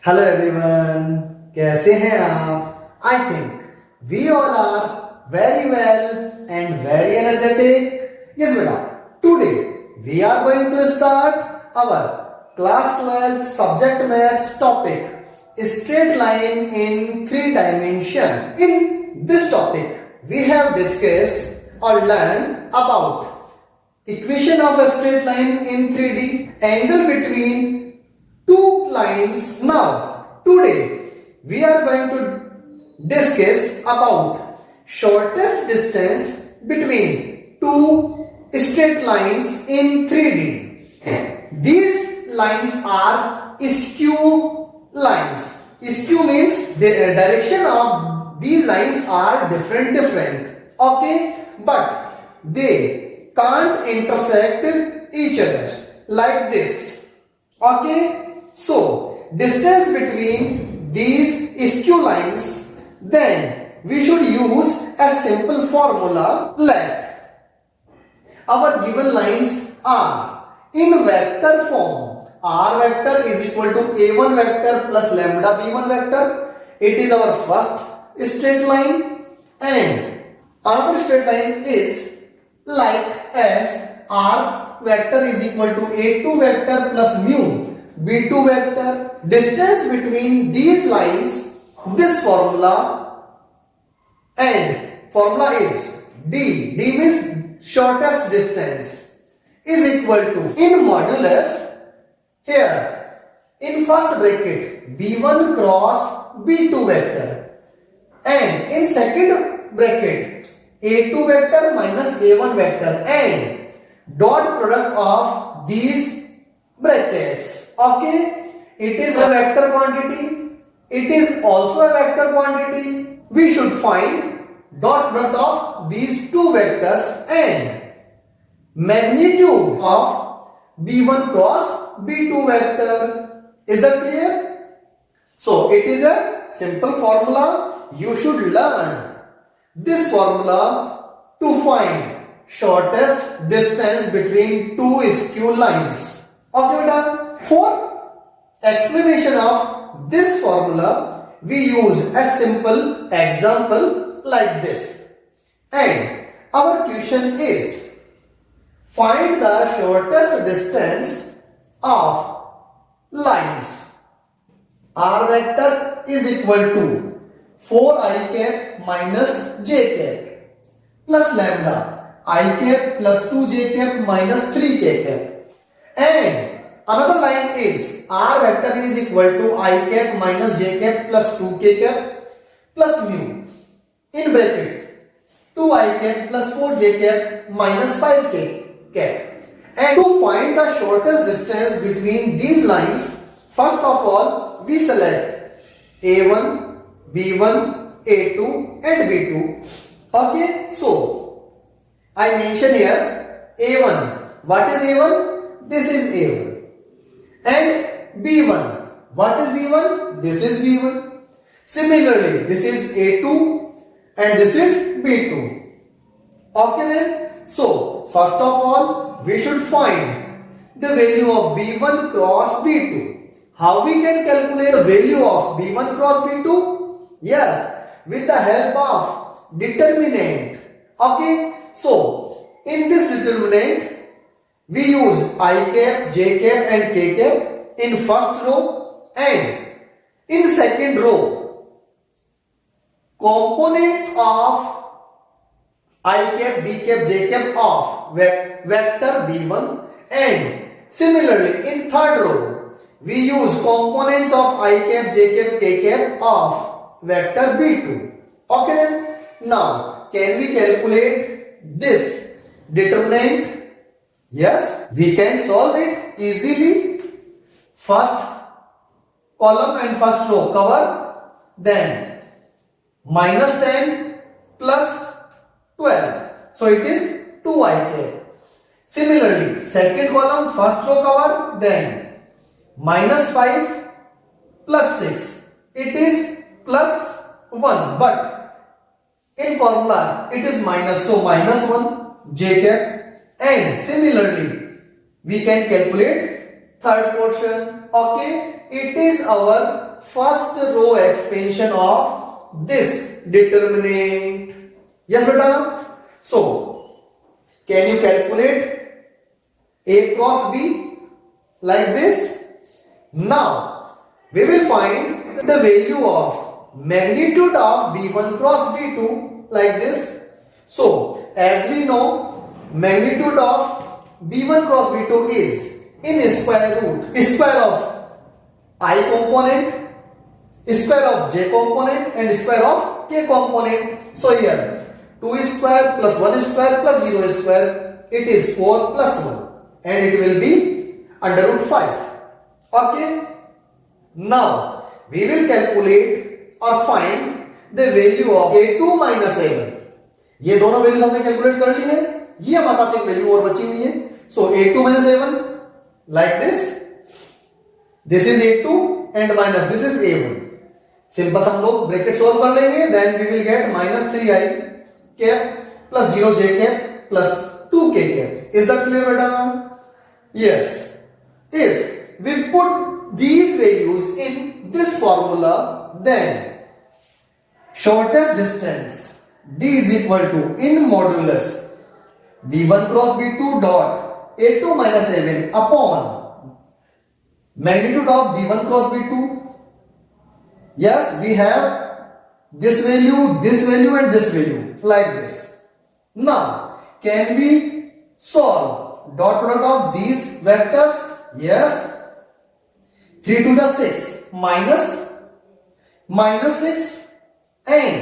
Hello everyone, कैसे हैं आप? I think we all are very well and very energetic. Yes बेटा, today we are going to start our class 12 subject maths topic straight line in 3 dimension. In this topic we have discussed or learned about equation of a straight line in 3D, angle between two lines. Now today we are going to discuss about shortest distance between two straight lines in 3D. These lines are skew lines. Skew means the direction of these lines are different. Okay, but they can't intersect each other like this. Okay, so distance between these skew lines, then we should use a simple formula. Let our given lines are in vector form. R vector is equal to a1 vector plus lambda b1 vector. It is our first straight line, and another straight line is like as R vector is equal to a2 vector plus mu b2 vector. Distance between these lines, this formula, and formula is d means shortest distance, is equal to, in modulus, here in first bracket b1 cross b2 vector, and in second bracket a2 vector minus a1 vector, and dot product of these brackets. Okay, it is a vector quantity, it is also a vector quantity. We should find dot product of these two vectors and magnitude of b1 cross b2 vector. Is that clear? So it is a simple formula. You should learn this formula to find shortest distance between two skew lines. Okay beta, for explanation of this formula we use a simple example like this, and our question is find the shortest distance of lines. R vector is equal to 4 I cap minus j cap plus lambda I cap plus 2 j cap minus 3 k cap, and another line is R vector is equal to I cap minus j cap plus 2 k cap plus mu in bracket 2 I cap plus 4 j cap minus 5 k cap. And to find the shortest distance between these lines, first of all we select a1, b1, a2 and b2. Okay, so I mention here a1. What is a1? This is a1. And b1. What is b1? This is b1. Similarly, this is a2 and this is b2. Okay then, so first of all we should find the value of b1 cross b2. How we can calculate the value of b1 cross b2? Yes, with the help of determinant. Okay, so in this determinant we use I cap, j cap and k cap in first row, and in second row components of I cap, b cap, j cap of vector b1, and similarly in third row we use components of I cap, j cap, k cap of vector b2. Okay then, now can we calculate this determinant? Yes, we can solve it easily. First column and first row cover, then minus 10 plus 12, so it is 2 I cap. Similarly, second column first row cover, then minus 5 plus 6, it is plus 1, but in formula it is minus, so minus 1 j cap. And similarly we can calculate third portion. Okay, it is our first row expansion of this determinant. Yes beta. So can you calculate A cross B like this? Now we will find the value of magnitude of B1 cross B2 like this. So as we know, magnitude of B1 cross B2 is in square root square of I component, square of j component and square of k component. So here 2 square plus 1 square plus 0 square, it is 4 plus 1 and it will be under root 5. Okay, now we will calculate or find the value of a2 minus a1. ये दोनों values हमने calculate कर ली है, ये हमारे पास एक value और बची हुई है. सो a2 minus a1 like this is a2 and minus this is a1. Simple हम लोग ब्रैकेट सॉल्व कर लेंगे, then we will get minus 3i cap plus 0j cap plus 2k cap. Is that clear बेटा? Yes. If we put these values in this formula, then shortest distance d is equal to in modulus b1 cross b2 dot a2 minus a1 upon magnitude of b1 cross b2. Yes, we have this value and this value like this. Now can we solve dot product of these vectors? Yes. 3 to the 6 minus 6 and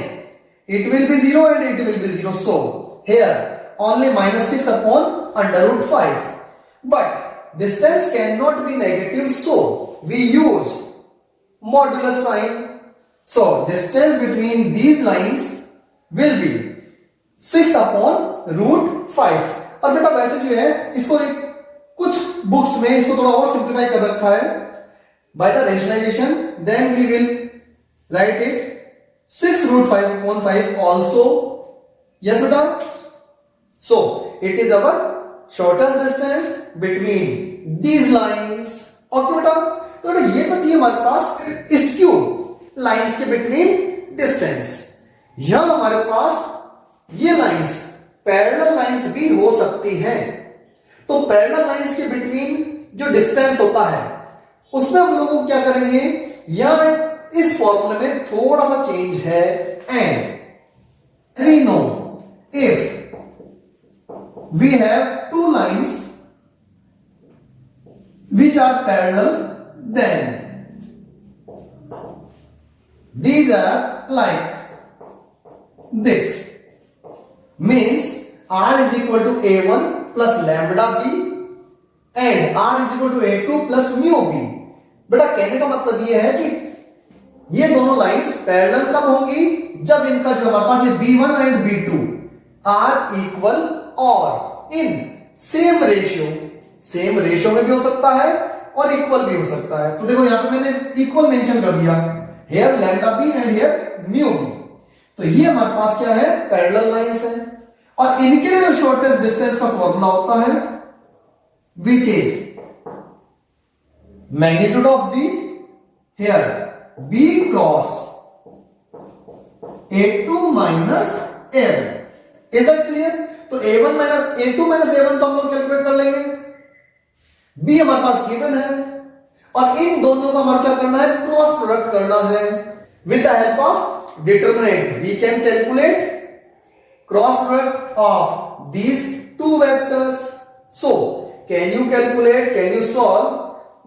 it will be 0 and it will be 0. So here only minus 6 upon under root 5. But distance cannot be negative, so we use modulus sign. So distance between these lines will be 6 upon root 5. और बेटा वैसे जो है इसको कुछ books में इसको थोड़ा और सिंप्लीफाई कर रखा है by the rationalization, then we will write it 6 root 5 upon 5 also. Yes beta. So it is our shortest distance between these lines. Okay beta. तो बेटा ये तो थी हमारे पास स्क्यू लाइंस के बिटवीन डिस्टेंस. यहां हमारे पास ये लाइंस पैरेलल लाइंस भी हो सकती हैं. तो पैरेलल लाइंस के बिटवीन जो डिस्टेंस होता है उसमें हम लोग क्या करेंगे, यहां इस फॉर्मूले में थोड़ा सा चेंज है. And we know if we have two lines which are parallel, then these are like this. Means r is equal to a1 plus lambda b and r is equal to a2 plus mu b. बेटा कहने का मतलब ये है कि ये दोनों lines parallel कब होंगी, जब इनका जो हमारे पास है b1 and b2 are equal और इन सेम रेशियो में भी हो सकता है और इक्वल भी हो सकता है. तो देखो यहां पे मैंने इक्वल मेंशन कर दिया, here lambda B and here mu B. तो ये हमारे पास क्या है, पैरेलल लाइंस है. और इनके लिए जो शॉर्टेस्ट डिस्टेंस का फॉर्मूला होता है which is magnitude of b, here b cross a2 minus a1. is that clear? तो a1 minus a2 minus a1 तो हम लोग कैलकुलेट कर लेंगे. b हमारे पास गिवन है और इन दोनों का हमारा क्या करना है, क्रॉस प्रोडक्ट करना है. With the help of determinant we can calculate cross product of these two vectors. So can you calculate, can you solve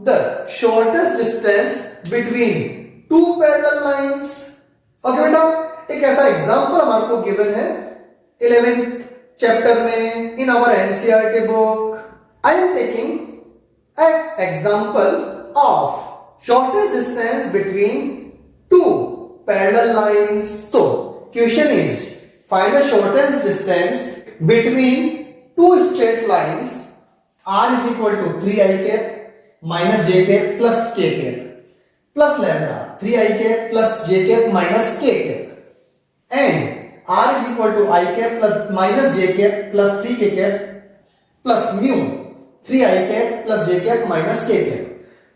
the shortest distance between two parallel lines? Okay बेटा, एक ऐसा example हमारे को given है 11th chapter में in our NCERT book. I am taking an example of shortest distance between two parallel lines. So question is, find the shortest distance between two straight lines. R is equal to 3i cap minus j cap plus k cap plus lambda 3i cap plus j cap minus k cap and r is equal to I cap plus minus j cap plus 3k cap plus mu 3i cap plus j cap minus k cap.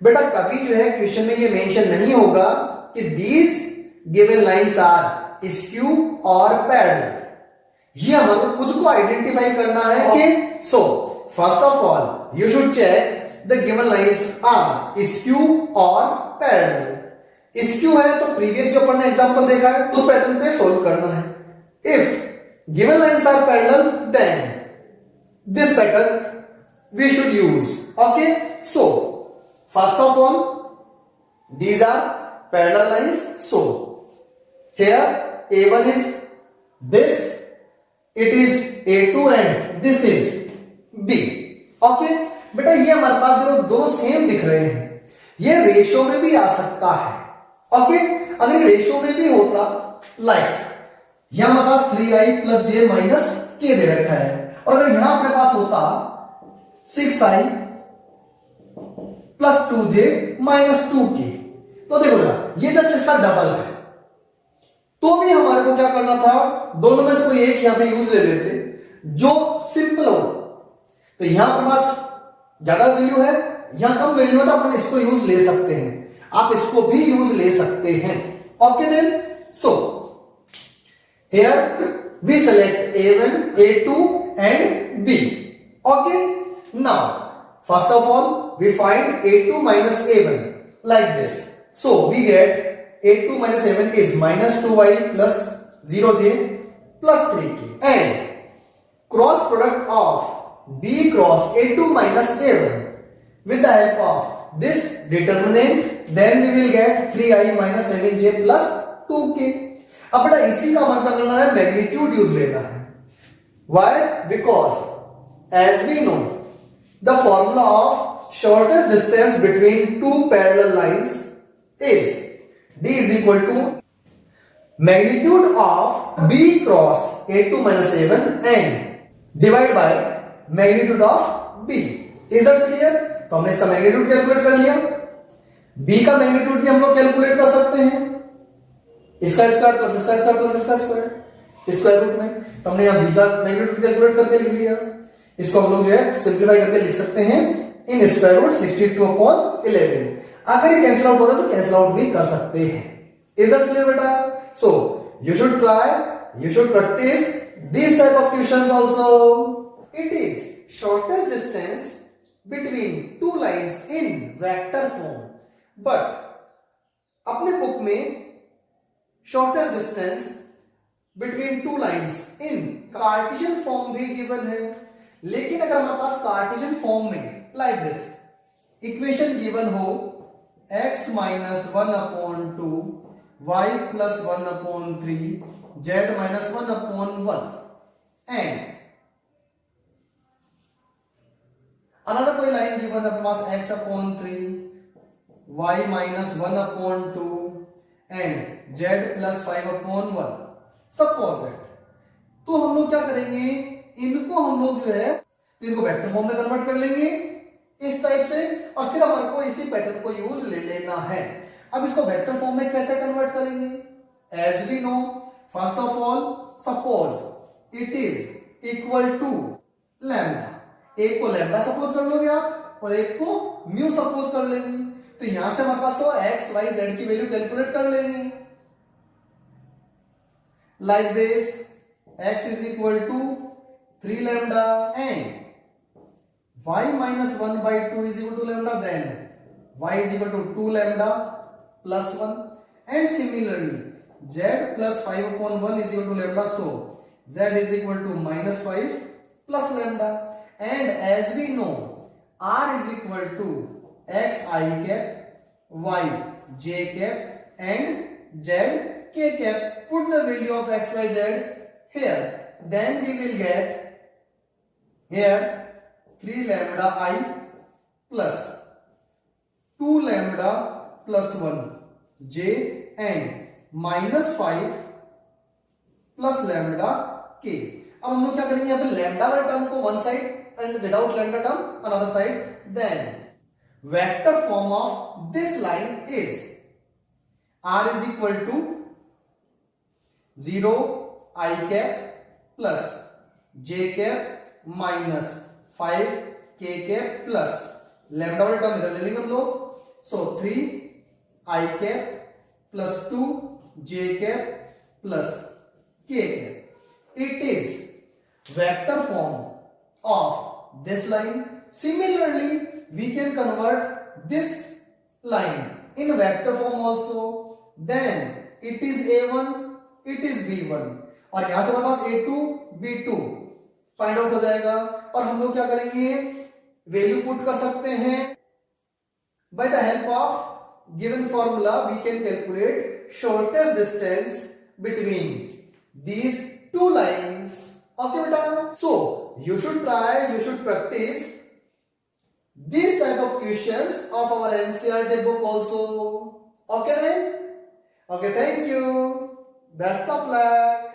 बेटा कभी जो है question में ये mention नहीं होगा कि these given lines are skew और पैरेलल। ये हमें खुद को आइडेंटिफाई करना है कि so first of all you should check the given lines are skew और पैरेलल। स्क्यू है तो प्रीवियस जो अपन ने एग्जांपल देखा है उस पैटर्न पे सोल्व करना है। If given lines are parallel then this pattern we should use. Okay, so first of all these are parallel lines. So here A1 is this, it is A2 and this is B. Okay, बेटा ये हमारे पास दोनों same दिख रहे हैं, ये ratio में भी आ सकता है। ओके, अगर ये रेशियो में भी होता लाइक यहां हमारे पास 3i प्लस जे माइनस के दे रखा है, और अगर यहां अपने पास होता 6i plus 2j minus 2k, तो देखो ना ये जस्ट इसका डबल है, तो भी हमारे को क्या करना था, दोनों में से कोई एक यहां पे यूज ले लेते जो सिंपल हो। तो यहां पर पास ज्यादा वैल्यू है, यहां कम वैल्यू है, तो अपन इसको यूज ले सकते हैं, आप इसको भी यूज ले सकते हैं। Okay then, so here we select A1, A2 and B. Okay, now first of all we find A2 minus A1 like this. So we get A2 minus A1 is minus 2i plus 0j plus 3k, and cross product of B cross A2 minus A1 with the help of this determinant, then we will get 3i minus 7j plus 2k. अब बेटा इसी का मतलब करना है, magnitude use लेना है। Why? Because as we know the formula of shortest distance between two parallel lines is D is equal to magnitude of B cross A2 minus A1 and divided by magnitude of B. Is that clear? तो हमने इसका magnitude calculate कर लिया, B का magnitude भी हम लोग calculate कर सकते हैं, इसका स्क्वायर प्लस इसका स्क्वायर प्लस इसका स्क्वायर स्क्वायर रूट में। तो हमने यहां B का मैग्नीट्यूड कैलकुलेट करके लिख लिया, इसको हम लोग जो है सिंप्लीफाई करके लिख सकते हैं इन स्क्वायर रूट 62/11। अगर ये कैंसिल आउट हो रहा है तो कैंसिल आउट भी कर सकते हैं। इज दैट क्लियर बेटा? So you should try, you should practice this type of questions also. It is shortest distance between two lines in vector form, but अपने बुक में shortest distance between two lines in Cartesian form भी given है। लेकिन अगर हमारे पास Cartesian form में like this equation given हो x minus 1/2 y plus 1/3 z minus 1/1 and another कोई लाइन गिवन है अपने पास x/3 y minus 1/2 and z plus 5/1, suppose that, तो हम लोग क्या करेंगे, इनको हम लोग जो है तो इनको वेक्टर फॉर्म में कन्वर्ट कर लेंगे इस टाइप से, और फिर हमारे को इसी पैटर्न को यूज ले लेना है। अब इसको वेक्टर फॉर्म में कैसे कन्वर्ट करेंगे? As we know, first of all suppose it is equal to lambda, एक को लैम्डा सपोज कर लोगे आप और एक को म्यू सपोज कर लेंगे, तो यहां से हमारे पास तो एक्स वाई जेड की वैल्यू कैलकुलेट कर लेंगे like this, x is equal to 3 lambda and y minus 1/2 is equal to lambda, then y is equal to 2 lambda plus 1, and similarly z plus 5/1 is equal to lambda, so z is equal to minus 5 plus lambda, and as we know r is equal to x I cap y j cap and z k cap. Put the value of x y z here, then we will get here 3 lambda I plus 2 lambda plus 1 j and minus 5 plus lambda k. अब हम लोग क्या करेंगे, यहाँ पे lambda वाले term को one side and without lambda term another side, then vector form of this line is r is equal to 0 I cap plus j cap minus 5 k cap plus lambda वाला term इधर ले लेंगे हम लोग, So 3 I cap plus 2 j cap plus k cap. It is vector form of this line. Similarly, we can convert this line in vector form also. Then it is a1, it is b1 और यहां से हमारे पास a2 b2 find out हो जाएगा और हम लोग क्या करेंगे वैल्यू पुट कर सकते हैं by the help of given formula we can calculate shortest distance between these two lines. Okay beta, so you should try, you should practice these type of questions of our NCERT book also. Okay then? Okay, thank you. Best of luck.